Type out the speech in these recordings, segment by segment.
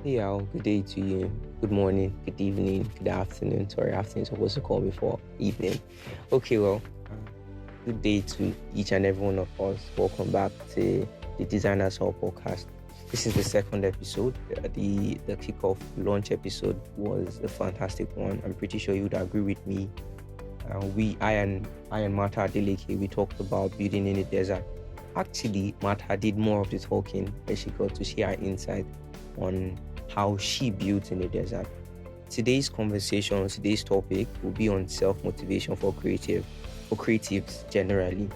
Hey, Al, good day to you. Good morning, good evening, good afternoon. Sorry, afternoon is supposed to call before evening. Okay, good day to each and every one of us. Welcome back to the Designers Hall podcast. This is the second episode. The kickoff launch episode was a fantastic one. I'm pretty sure you would agree with me. I and Martha Adeleke, we talked about building in the desert. Actually, Martha did more of the talking as she got to share her insight on how she built in the desert. Today's conversation, today's topic will be on self-motivation for creatives generally.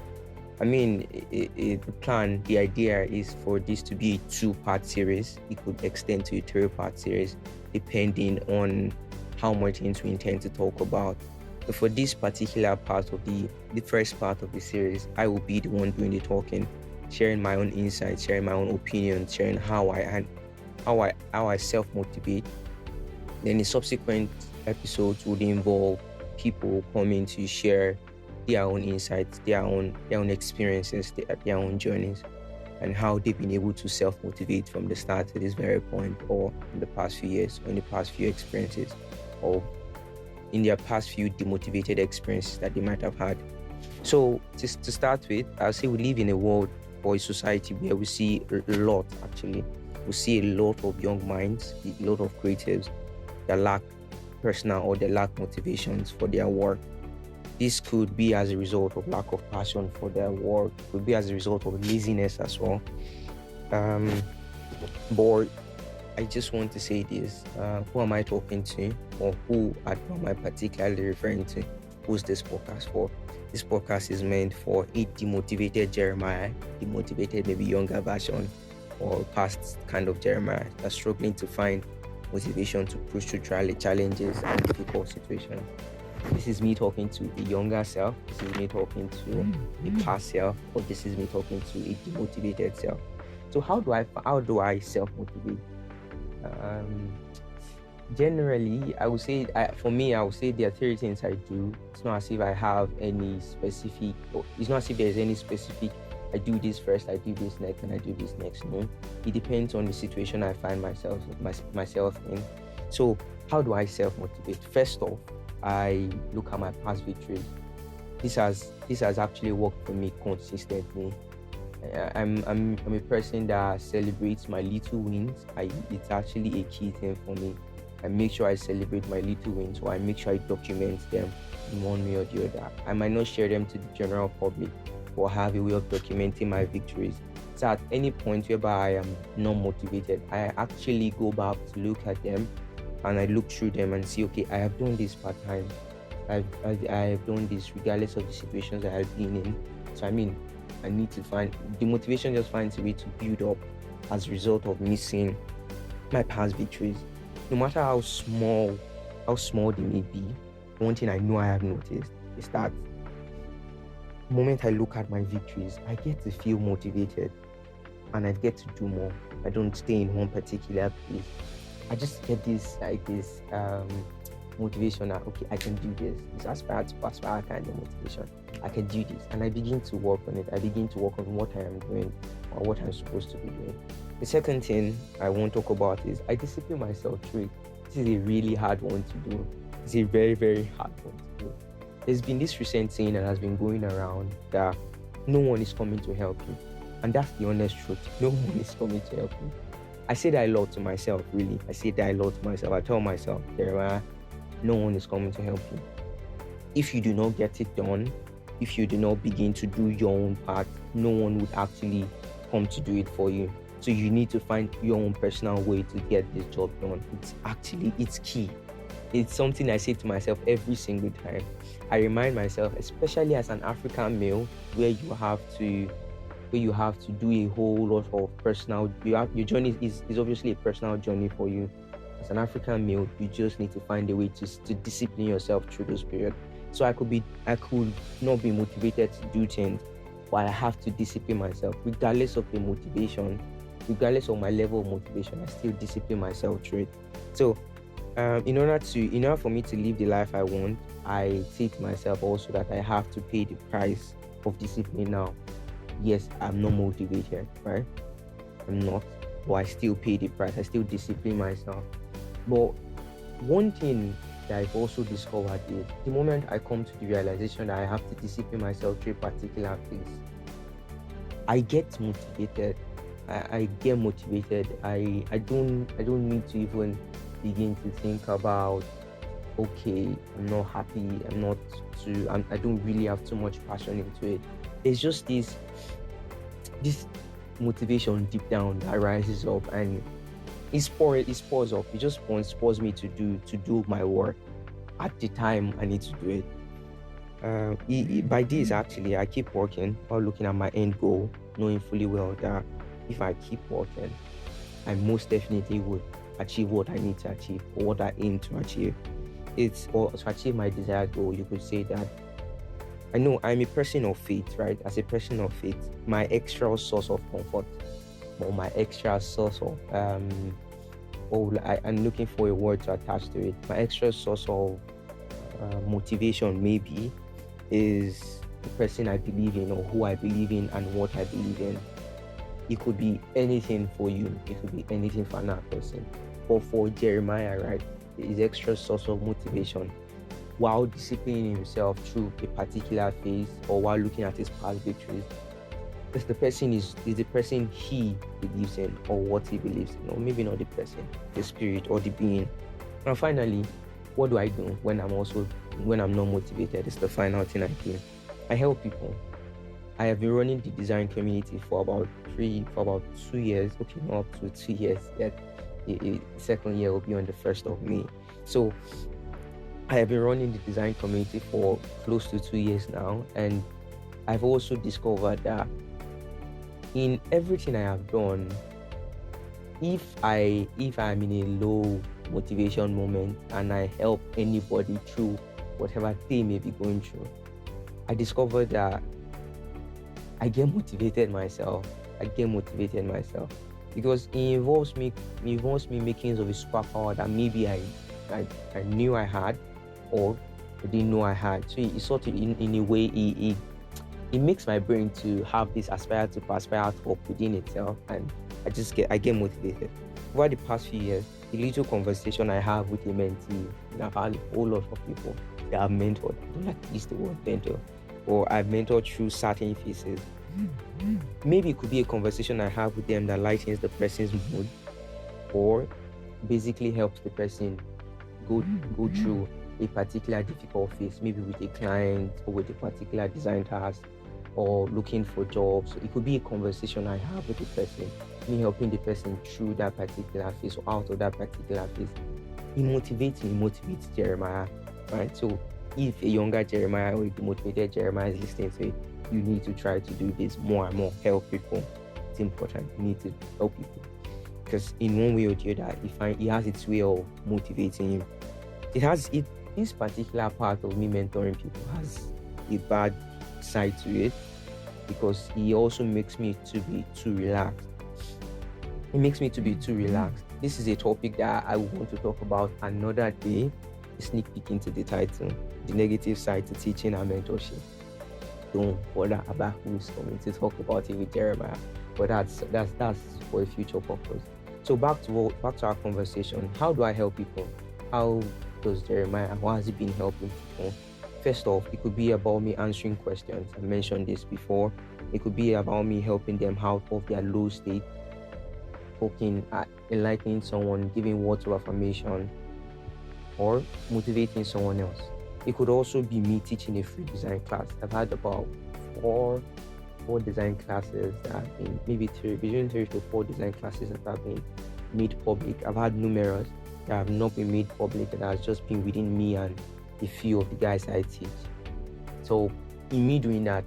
I mean, the idea is for this to be a two-part series. It could extend to a three-part series, depending on how much things we intend to talk about. But for this particular part of the first part of the series, I will be the one doing the talking, sharing my own insights, sharing my own opinions, sharing how I self-motivate. Then the subsequent episodes would involve people coming to share their own insights, their own experiences, their own journeys, and how they've been able to self-motivate from the start to this very point, or in the past few years, or in the past few experiences, or in their past few demotivated experiences that they might have had. So just to start with, I'll say we live in a world or a society where we see a lot actually. We see a lot of young minds, a lot of creatives that lack personal or they lack motivations for their work. This could be as a result of lack of passion for their work, could be as a result of laziness as well. But I just want to say this. Who am I talking to, or who am I particularly referring to? Who's this podcast for? This podcast is meant for a demotivated Jeremiah, demotivated maybe younger version, or past kind of Jeremiah that's struggling to find motivation to push through challenges and difficult situations. This is me talking to a younger self. This is me talking to a past self, or this is me talking to a demotivated self. So how do I self motivate? Generally, I would say, for me, I would say there are three things I do. It's not as if I have any specific, or it's not as if there's any specific, I do this first, I do this next, and I do this next. No, it depends on the situation I find myself in. So how do I self-motivate? First off, I look at my past victories. This has actually worked for me consistently. I'm a person that celebrates my little wins. It's actually a key thing for me. I make sure I celebrate my little wins, or I make sure I document them in one way or the other. I might not share them to the general public, or have a way of documenting my victories. So at any point whereby I am not motivated, I actually go back to look at them, and I look through them and see, okay, I have done this part-time. I have done this regardless of the situations I have been in. So I need to find, the motivation just finds a way to build up as a result of me seeing my past victories. No matter how small they may be, one thing I know I have noticed is that the moment I look at my victories, I get to feel motivated and I get to do more. I don't stay in one particular place. I just get this motivation that, okay, I can do this. It's aspire kind of motivation. I can do this, and I begin to work on it. I begin to work on what I am doing or what I'm supposed to be doing. The second thing I want to talk about is I discipline myself through it. This is a really hard one to do. It's a very, very hard one to do. There's been this recent saying that has been going around that no one is coming to help you. And that's the honest truth. No one is coming to help you. I say that a lot to myself, really. I say that a lot to myself. I tell myself, Jeremiah, no one is coming to help you. If you do not get it done, if you do not begin to do your own part, no one would actually come to do it for you. So you need to find your own personal way to get this job done. It's key. It's something I say to myself every single time. I remind myself, especially as an African male, where you have to do a whole lot of personal, your journey is obviously a personal journey for you. As an African male, you just need to find a way to discipline yourself through this period. So I could not be motivated to do things, but I have to discipline myself, regardless of the motivation, regardless of my level of motivation. I still discipline myself through it. So, in order for me to live the life I want, I say to myself also that I have to pay the price of discipline now. Yes, I'm not motivated, right? I'm not. but I still pay the price. I still discipline myself. But one thing that I've also discovered is the moment I come to the realization that I have to discipline myself through a particular phase, I get motivated. I get motivated. I don't need to even begin to think about, okay, I'm not happy, I don't really have too much passion into it. There's just this motivation deep down that rises up, and it spurs up. It just spurs me to do my work at the time I need to do it. By this, actually, I keep working while looking at my end goal, knowing fully well that if I keep working, I most definitely would achieve what I need to achieve, or what I aim to achieve. It's or to achieve my desired goal. You could say that I know I'm a person of faith, right? As a person of faith, my extra source of comfort, or my extra source of I'm looking for a word to attach to it. My extra source of motivation maybe is the person I believe in, or who I believe in, and what I believe in. It could be anything for you. It could be anything for another person. But for Jeremiah, right, his extra source of motivation, while disciplining himself through a particular phase, or while looking at his past victories, is the person he believes in, or what he believes in, or maybe not the person, the spirit or the being. And finally, what do I do when I'm not motivated? It's the final thing I do. I help people. I have been running the design community for about 2 years. Okay, not up to 2 years yet. The second year will be on the 1st of May. So I have been running the design community for close to 2 years now, and I've also discovered that in everything I have done, if I'm in a low motivation moment and I help anybody through whatever they may be going through, I discovered that I get motivated myself. Because it involves me making use of a superpower that maybe I knew I had, or I didn't know I had. So it sort of in a way it makes my brain to have this aspire to hope within itself, and I get motivated. Over the past few years, the little conversation I have with a mentee, I've had a whole lot of people that I've mentored. I don't like to use the word mentor, or I've mentored through certain phases. Maybe it could be a conversation I have with them that lightens the person's mood, or basically helps the person go through a particular difficult phase, maybe with a client, or with a particular design task, or looking for jobs. So it could be a conversation I have with the person, me helping the person through that particular phase, or out of that particular phase. It motivates Jeremiah, right? So if a younger Jeremiah or a demotivated Jeremiah is listening to it, you need to try to do this more and more. Help people. It's important. You need to help people, because in one way or the other, it has its way of motivating you. This particular part of me mentoring people has a bad side to it, because it also makes me to be too relaxed. This is a topic that I want to talk about another day. A sneak peek into the title: the negative side to teaching and mentorship. Don't bother about who's coming to talk about it with Jeremiah, but that's for a future purpose. So back to our conversation. How do I help people? How does Jeremiah? How has he been helping people? First off, it could be about me answering questions. I mentioned this before. It could be about me helping them out of their low state, enlightening someone, giving words of affirmation, or motivating someone else. It could also be me teaching a free design class. I've had about four design classes that have been, between 3 to 4 design classes that have been made public. I've had numerous that have not been made public, that has just been within me and a few of the guys I teach. So in me doing that,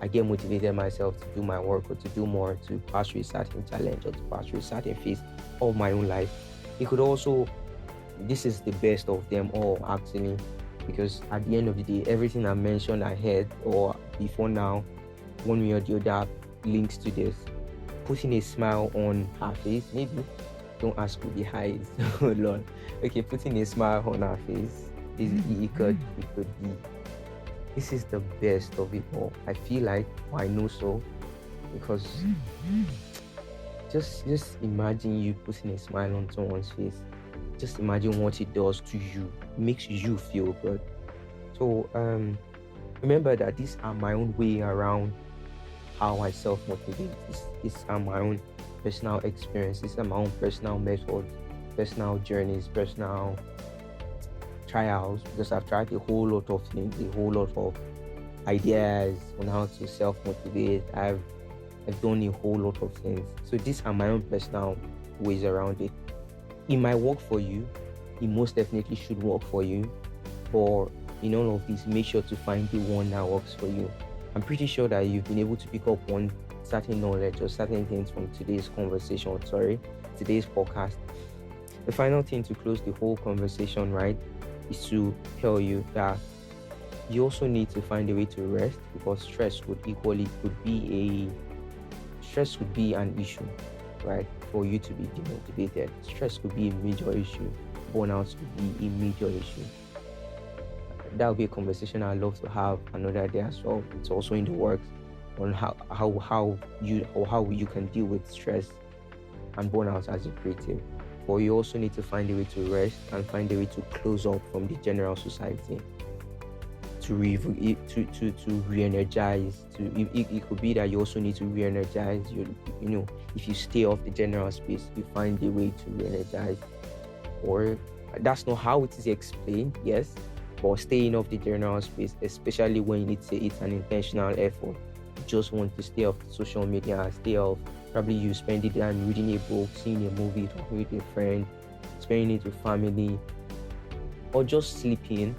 I get motivated myself to do my work, or to do more, to pass through a certain challenge, or to pass through a certain phase of my own life. It could also, this is the best of them all actually, because at the end of the day, everything I mentioned ahead or before now, one way or the other, links to this. Putting a smile on her face, maybe. Don't ask who the high is. Oh Lord. Okay, putting a smile on her face it could be. This is the best of it all. I feel like, or I know so, because just imagine you putting a smile on someone's face. Just imagine what it does to you. It makes you feel good. So remember that these are my own way around how I self-motivate. These are my own personal experiences. These are my own personal methods, personal journeys, personal trials, because I've tried a whole lot of things, a whole lot of ideas on how to self-motivate. I've done a whole lot of things. So these are my own personal ways around it. It might work for you. It most definitely should work for you. But in all of this, make sure to find the one that works for you. I'm pretty sure that you've been able to pick up one certain knowledge or certain things from today's today's podcast. The final thing to close the whole conversation, right, is to tell you that you also need to find a way to rest, because stress could be an issue, right? For you to be demotivated. Stress could be a major issue. Burnout could be a major issue. That would be a conversation I'd love to have another day as well. It's also in the works on how you can deal with stress and burnout as a creative. But you also need to find a way to rest and find a way to close up from the general society, to re-energize. It could be that you also need to re-energize. If you stay off the general space, you find a way to re-energize. Or that's not how it is explained, yes, but staying off the general space, especially when it's an intentional effort. You just want to stay off social media, stay off. Probably you spend it time reading a book, seeing a movie, talking with a friend, spending it with family, or just sleeping.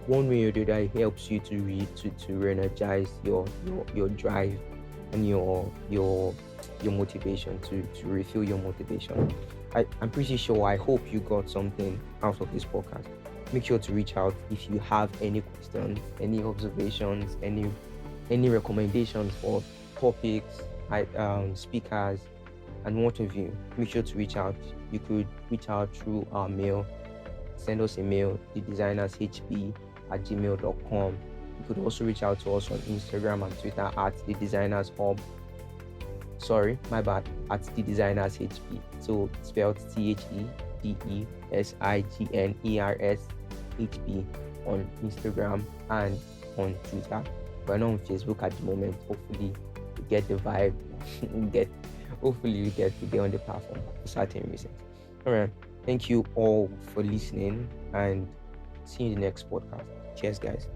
One way or the other, it helps you to re-energize your drive and your motivation, to refill your motivation. I'm pretty sure, I hope you got something out of this podcast. Make sure to reach out if you have any questions, any observations, any recommendations for topics, speakers, and what have you. Make sure to reach out. You could reach out through our mail. Send us a mail, thedesignershp@gmail.com. You could also reach out to us on Instagram and Twitter at thedesignershub. Sorry, my bad, at thedesignershp. So spelled THEDESIGNERSHP on Instagram and on Twitter. We're not on Facebook at the moment. Hopefully you get the vibe. Hopefully you get to be on the platform for certain reasons. Alright. Thank you all for listening, and see you in the next podcast. Cheers, guys.